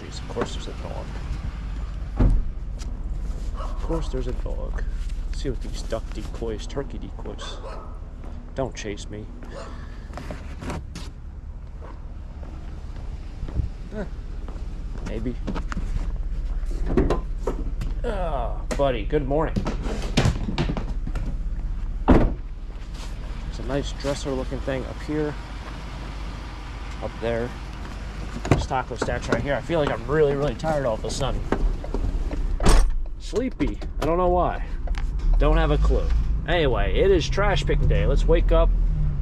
jeez, of course there's a dog. Of course there's a dog. Let's see what these duck decoys, turkey decoys. Don't chase me. Maybe. Oh, buddy, good morning. There's a nice dresser looking thing up here. Up there. There's taco stacks right here. I feel like I'm really, really tired all of a sudden. Sleepy. I don't know why. Don't have a clue. Anyway, it is trash picking day. Let's wake up,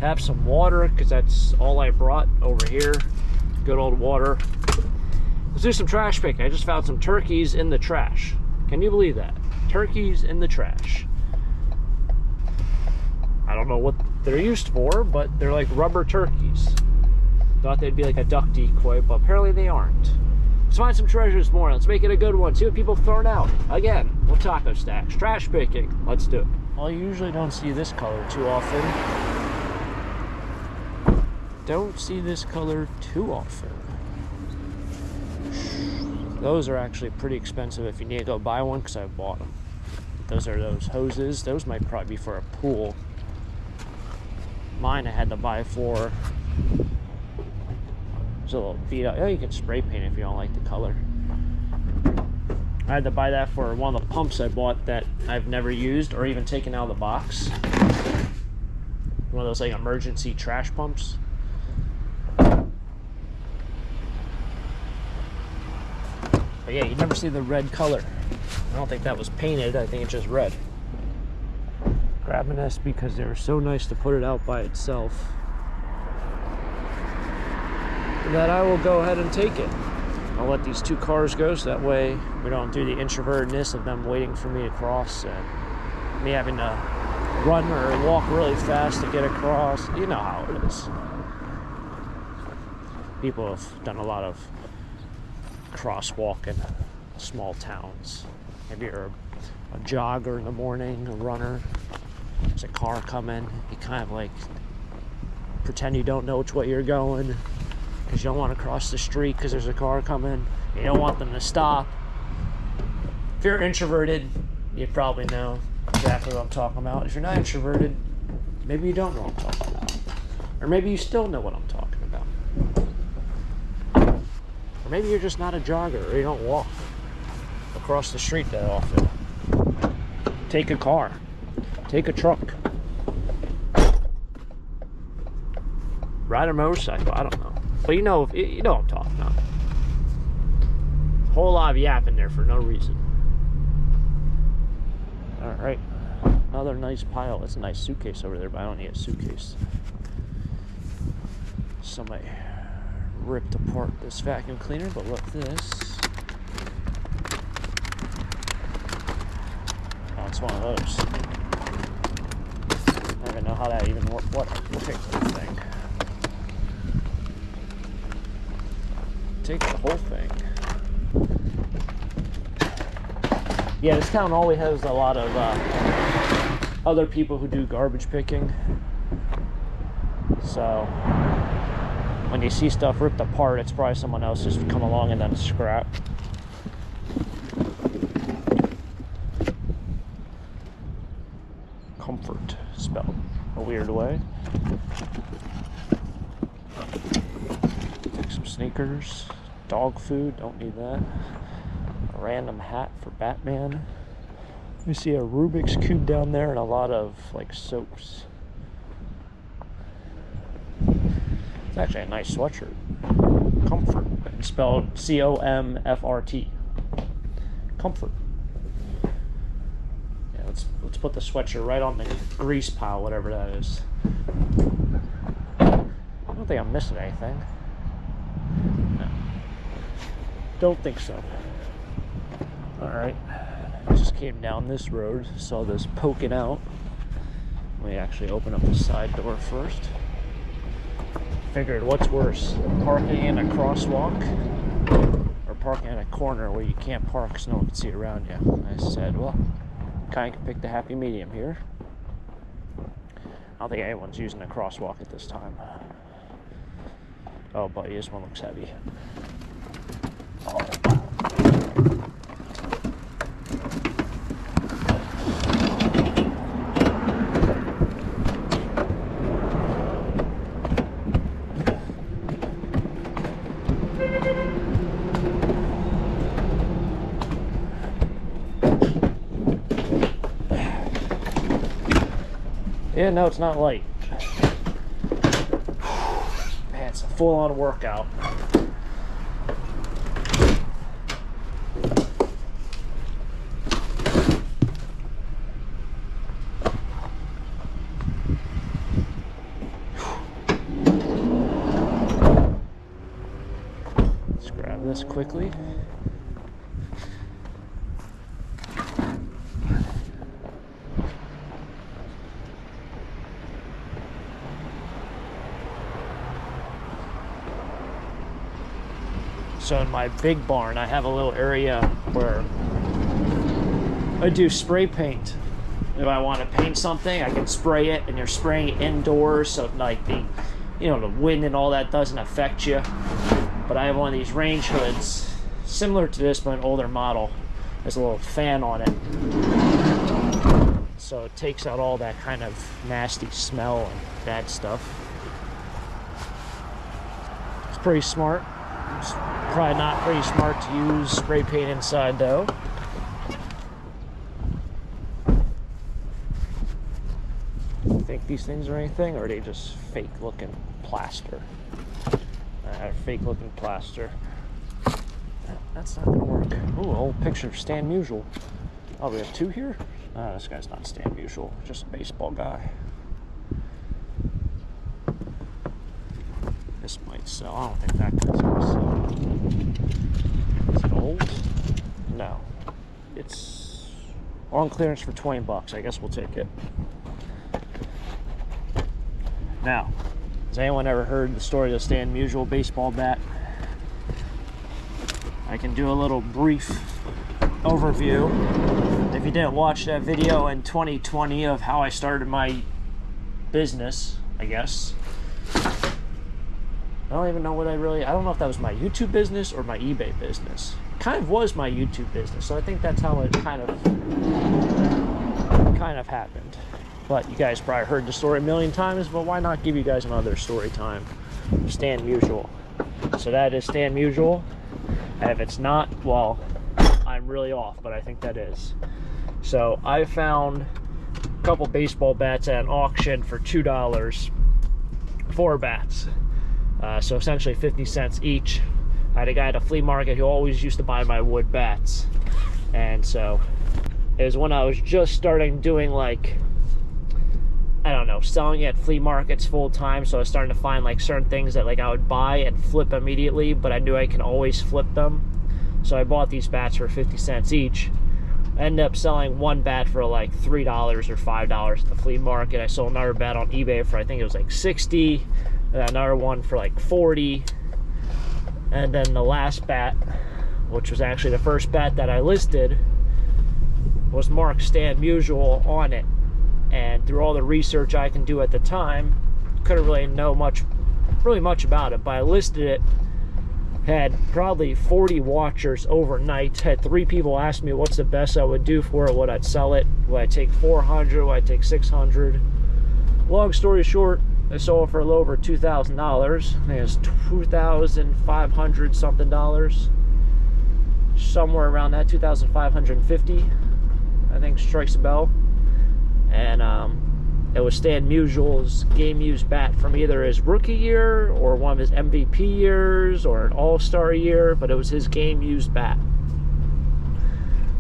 have some water, because that's all I brought over here. Good old water. Let's do some trash picking. I just found some turkeys in the trash. Can you believe that? Turkeys in the trash. I don't know what they're used for, but they're like rubber turkeys. Thought they'd be like a duck decoy, but apparently they aren't. Let's find some treasure this morning. Let's make it a good one. See what people have thrown out. Again, with taco stacks. Trash picking. Let's do it. Well, you usually don't see this color too often. Don't see this color too often. Those are actually pretty expensive if you need to go buy one, because I bought them. Those are those hoses. Those might probably be for a pool. Mine I had to buy for... It's a little beat up. Oh, you can spray paint if you don't like the color. I had to buy that for one of the pumps I bought that I've never used or even taken out of the box. One of those like emergency trash pumps. But yeah, you never see the red color. I don't think that was painted. I think it's just red. Grabbing this because they were so nice to put it out by itself, that I will go ahead and take it. I'll let these two cars go so that way we don't do the introvertedness of them waiting for me to cross and me having to run or walk really fast to get across. You know how it is. People have done a lot of crosswalk in small towns. Maybe you're a jogger in the morning, a runner. There's a car coming. You kind of like pretend you don't know which way you're going, because you don't want to cross the street because there's a car coming. You don't want them to stop. If you're introverted, you probably know exactly what I'm talking about. If you're not introverted, maybe you don't know what I'm talking about. Or maybe you still know what I'm talking about. Or maybe you're just not a jogger, or you don't walk across the street that often. Take a car. Take a truck. Ride a motorcycle. I don't know. But you know what I'm talking about. Whole lot of yapping there for no reason. Alright. Another nice pile. That's a nice suitcase over there, but I don't need a suitcase. Somebody ripped apart this vacuum cleaner, but look at this. Oh, it's one of those. I don't even know how that even works. What takes this thing? Take the whole thing. Yeah, this town always has a lot of other people who do garbage picking. So when you see stuff ripped apart, it's probably someone else just come along and then scrap. Comfort spelled a weird way. Take some sneakers. Dog food, don't need that. A random hat for Batman. We see a Rubik's Cube down there and a lot of like soaps. It's actually a nice sweatshirt. Comfort. It's spelled C-O-M-F-R-T. Comfort. Yeah, let's put the sweatshirt right on the grease pile, whatever that is. I don't think I'm missing anything. Don't think so. Alright. Just came down this road, saw this poking out. Let me actually open up the side door first. Figured what's worse, parking in a crosswalk or parking in a corner where you can't park so no one can see around you. I said, well, kind of can pick the happy medium here. I don't think anyone's using a crosswalk at this time. Oh, buddy, this one looks heavy. Oh. Yeah, no, it's not light. Man, it's a full-on workout. Let's grab this quickly. So in my big barn, I have a little area where I do spray paint. If I want to paint something, I can spray it, and you're spraying it indoors, so like the wind and all that doesn't affect you. But I have one of these range hoods, similar to this, but an older model. There's a little fan on it, so it takes out all that kind of nasty smell and bad stuff. It's pretty smart. It's probably not pretty smart to use spray paint inside though. Think these things are anything, or are they just fake looking plaster? Fake looking plaster. That's not gonna work. Ooh, old picture of Stan Musial. Oh, we have two here? This guy's not Stan Musial, just a baseball guy. This might sell. I don't think that guy's gonna sell. Is it old? No. It's on clearance for 20 bucks. I guess we'll take it. Now, has anyone ever heard the story of the Stan Musial baseball bat? I can do a little brief overview. If you didn't watch that video in 2020 of how I started my business, I guess. I don't even know what I don't know if that was my YouTube business or my eBay business. It kind of was my YouTube business, so I think that's how it kind of happened. But you guys probably heard the story a million times, but why not give you guys another story time? Stan Musial. So that is Stan Musial. And if it's not, well, I'm really off, but I think that is. So I found a couple baseball bats at an auction for $2. 4 bats. So essentially 50 cents each. I had a guy at a flea market who always used to buy my wood bats. And so it was when I was just starting doing, like, I don't know, selling at flea markets full time. So I was starting to find like certain things that like I would buy and flip immediately, but I knew I can always flip them. So I bought these bats for 50 cents each. I ended up selling one bat for like $3 or $5 at the flea market. I sold another bat on eBay for, I think it was like 60, and another one for like 40. And then the last bat, which was actually the first bat that I listed, was marked Stan Musial on it. And through all the research I can do at the time, couldn't really know much about it, but I listed it, had probably 40 watchers overnight, had 3 people ask me what's the best I would do for it, would I sell it, would I take 400, would I take 600. Long story short, I sold it for a little over $2,000. I think it was $2,500 something dollars, somewhere around that, $2,550, I think strikes a bell. And it was Stan Musial's game used bat from either his rookie year or one of his MVP years or an all-star year, but it was his game used bat.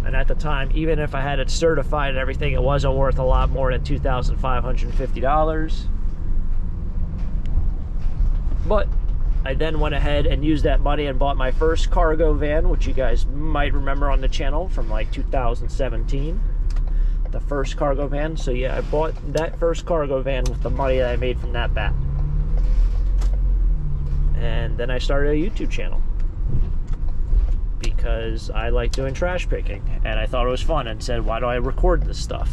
And at the time, even if I had it certified and everything, it wasn't worth a lot more than $2,550. But I then went ahead and used that money and bought my first cargo van, which you guys might remember on the channel from like 2017. The first cargo van. So yeah, I bought that first cargo van with the money that I made from that bat. And then I started a YouTube channel because I like doing trash picking and I thought it was fun, and said, why do I record this stuff?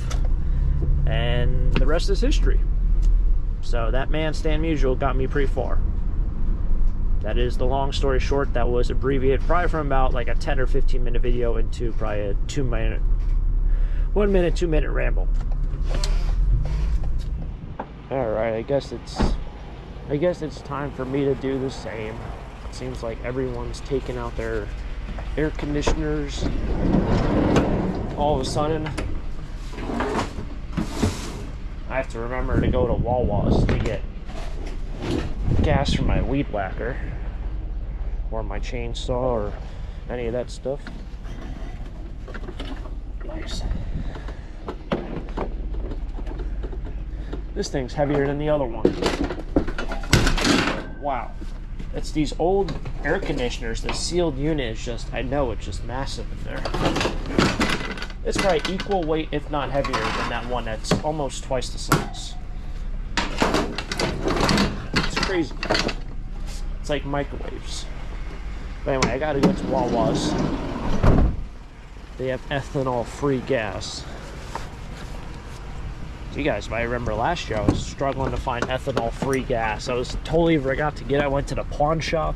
And the rest is history. So that man Stan Musial got me pretty far. That is the long story short. That was abbreviated probably from about like a 10 or 15 minute video into probably a 1 minute, 2 minute ramble. All right, I guess it's time for me to do the same. It seems like everyone's taking out their air conditioners all of a sudden. I have to remember to go to Wawa's to get gas for my weed whacker or my chainsaw or any of that stuff. Nice. This thing's heavier than the other one. Wow. It's these old air conditioners. The sealed unit is just, I know it's just massive in there. It's probably equal weight, if not heavier, than that one that's almost twice the size. It's crazy. It's like microwaves. But anyway, I gotta go to Wawa's. They have ethanol-free gas. So you guys might remember last year I was struggling to find ethanol-free gas. I was totally forgot to get it. I went to the pawn shop.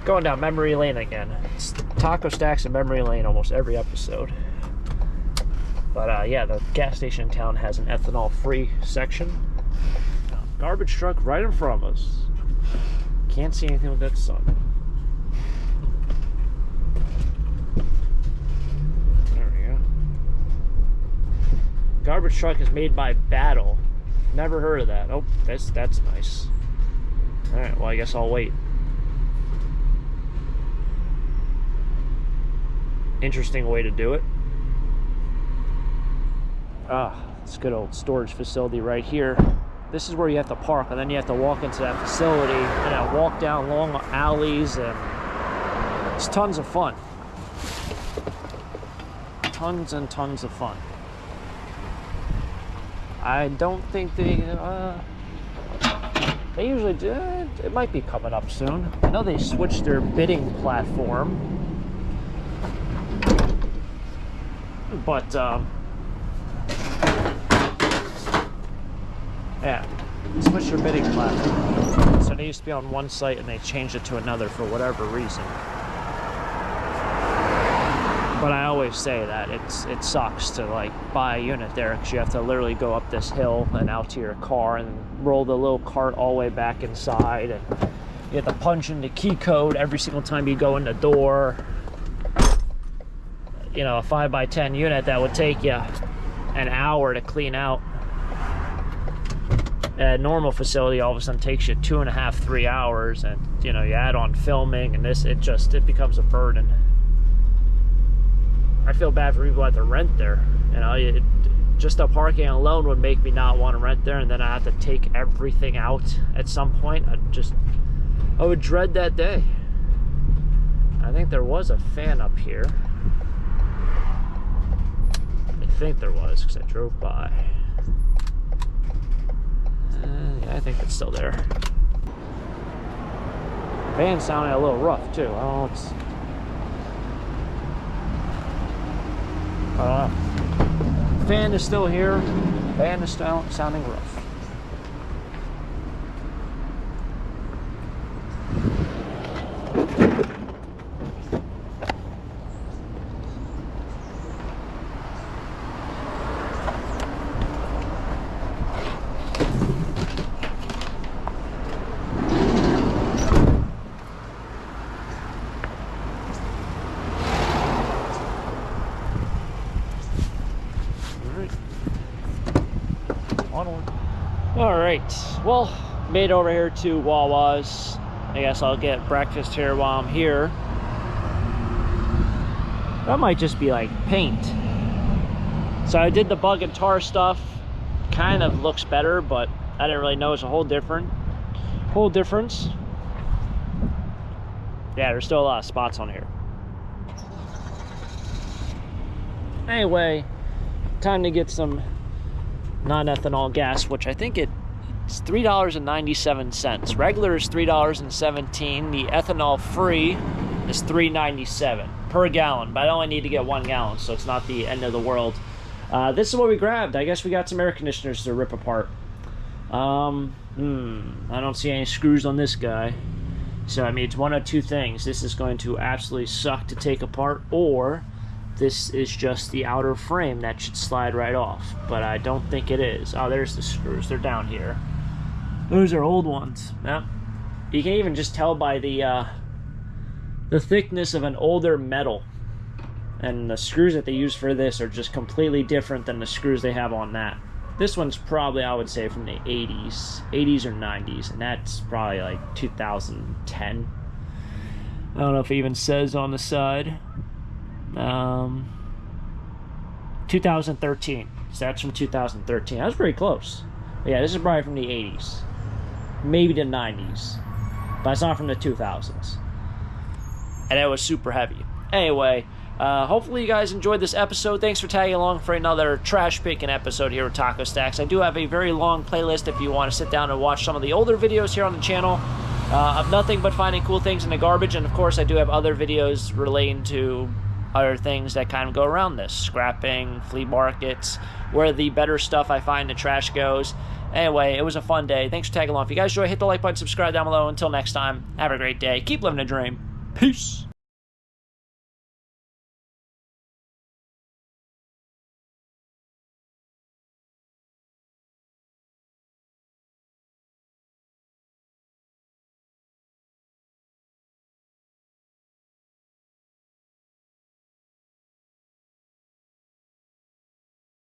Going down memory lane again. It's taco stacks and memory lane almost every episode. But yeah, the gas station in town has an ethanol-free section. Garbage truck right in front of us. Can't see anything with that sun. There we go. Garbage truck is made by Battle. Never heard of that. Oh, that's nice. All right, well I guess I'll wait. Interesting way to do it. It's a good old storage facility right here. This is where you have to park, and then you have to walk into that facility, and I walk down long alleys, and it's tons of fun. Tons and tons of fun. I don't think they usually do. It might be coming up soon. I know they switched their bidding platform. But yeah, switch your bidding platform. So they used to be on one site and they changed it to another for whatever reason. But I always say that it sucks to like buy a unit there because you have to literally go up this hill and out to your car and roll the little cart all the way back inside, and you have to punch in the key code every single time you go in the door. You know, a 5x10 unit that would take you an hour to clean out. At a normal facility, all of a sudden takes you 2.5, 3 hours, and you know, you add on filming and this, it becomes a burden. I feel bad for people that have to rent there. You know, just the parking alone would make me not want to rent there, and then I have to take everything out at some point. I would dread that day. I think there was a fan up here. I think there was, because I drove by. Yeah, I think it's still there. Van sounded a little rough too. I don't know. Fan is still here. Van is still sounding rough. Alright, well, made over here to Wawa's. I guess I'll get breakfast here while I'm here. That might just be like paint. So I did the bug and tar stuff. Kind of looks better, but I didn't really notice a whole difference. Yeah, there's still a lot of spots on here. Anyway, time to get some non-ethanol gas, which I think it's $3.97. Regular is $3.17. The ethanol free is $3.97 per gallon, but I only need to get 1 gallon, so it's not the end of the world. This is what we grabbed. I guess we got some air conditioners to rip apart. I don't see any screws on this guy. So I mean, it's one of two things. This is going to absolutely suck to take apart, or this is just the outer frame that should slide right off, but I don't think it is. Oh, there's the screws. They're down here. Those are old ones. Yeah. You can even just tell by the thickness of an older metal. And the screws that they use for this are just completely different than the screws they have on that. This one's probably, I would say, from the 80s or 90s, and that's probably like 2010. I don't know if it even says on the side. 2013. So that's from 2013. That was pretty close. But yeah, this is probably from the 80s. Maybe the 90s. But it's not from the 2000s. And it was super heavy. Anyway, hopefully you guys enjoyed this episode. Thanks for tagging along for another trash picking episode here with Taco Stacks. I do have a very long playlist if you want to sit down and watch some of the older videos here on the channel of nothing but finding cool things in the garbage. And of course, I do have other videos relating to other things that kind of go around this. Scrapping, flea markets, where the better stuff I find in the trash goes. Anyway, it was a fun day. Thanks for tagging along. If you guys enjoy, hit the like button, subscribe down below. Until next time, have a great day. Keep living the dream. Peace.